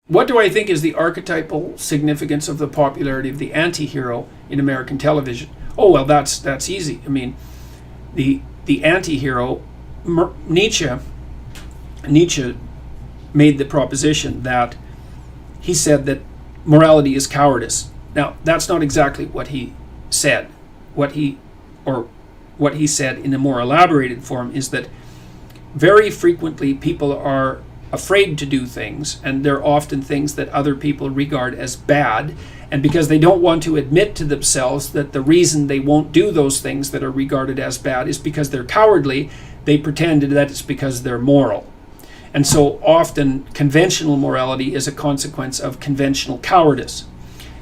what do I think is the archetypal significance of the popularity of the anti-hero in American television? Oh, well, that's easy. I mean, the anti-hero, Nietzsche made the proposition that he said that morality is cowardice. Now, that's not exactly what he said. What he said in a more elaborated form is that very frequently people are afraid to do things, and they're often things that other people regard as bad, and because they don't want to admit to themselves that the reason they won't do those things that are regarded as bad is because they're cowardly, they pretend that it's because they're moral. And so often conventional morality is a consequence of conventional cowardice.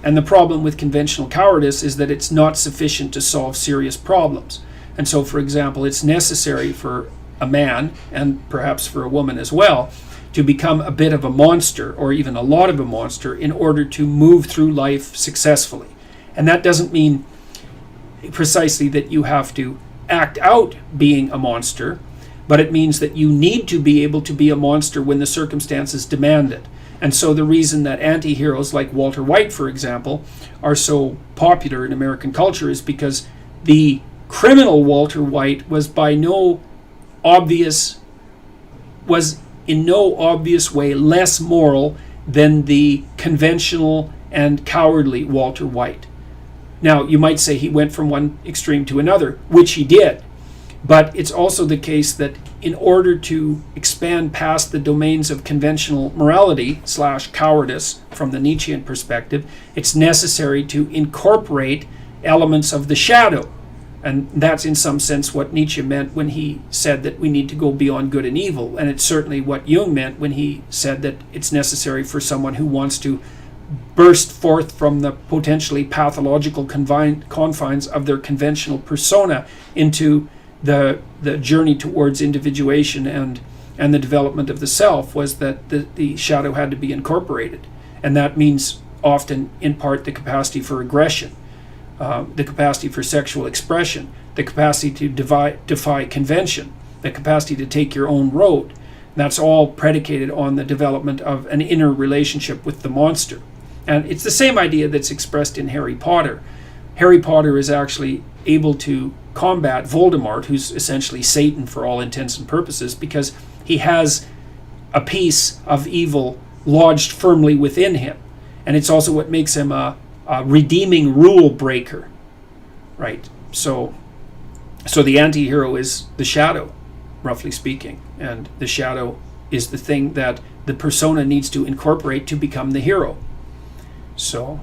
And the problem with conventional cowardice is that it's not sufficient to solve serious problems. And so, for example, it's necessary for a man, and perhaps for a woman as well, to become a bit of a monster, or even a lot of a monster, in order to move through life successfully. And that doesn't mean precisely that you have to act out being a monster, but it means that you need to be able to be a monster when the circumstances demand it. And so the reason that anti-heroes like Walter White, for example, are so popular in American culture is because the criminal Walter White was in no obvious way less moral than the conventional and cowardly Walter White. Now, you might say he went from one extreme to another, which he did. But it's also the case that in order to expand past the domains of conventional morality / cowardice from the Nietzschean perspective, it's necessary to incorporate elements of the shadow. And that's in some sense what Nietzsche meant when he said that we need to go beyond good and evil. And it's certainly what Jung meant when he said that it's necessary for someone who wants to burst forth from the potentially pathological confines of their conventional persona into the journey towards individuation and the development of the self, was that the shadow had to be incorporated. And that means often, in part, the capacity for aggression, the capacity for sexual expression, the capacity to defy convention, the capacity to take your own road. That's all predicated on the development of an inner relationship with the monster. And it's the same idea that's expressed in Harry Potter. Harry Potter is actually able to combat Voldemort, who's essentially Satan for all intents and purposes, because he has a piece of evil lodged firmly within him. And it's also what makes him a redeeming rule breaker, right? So the anti-hero is the shadow, roughly speaking, and the shadow is the thing that the persona needs to incorporate to become the hero. So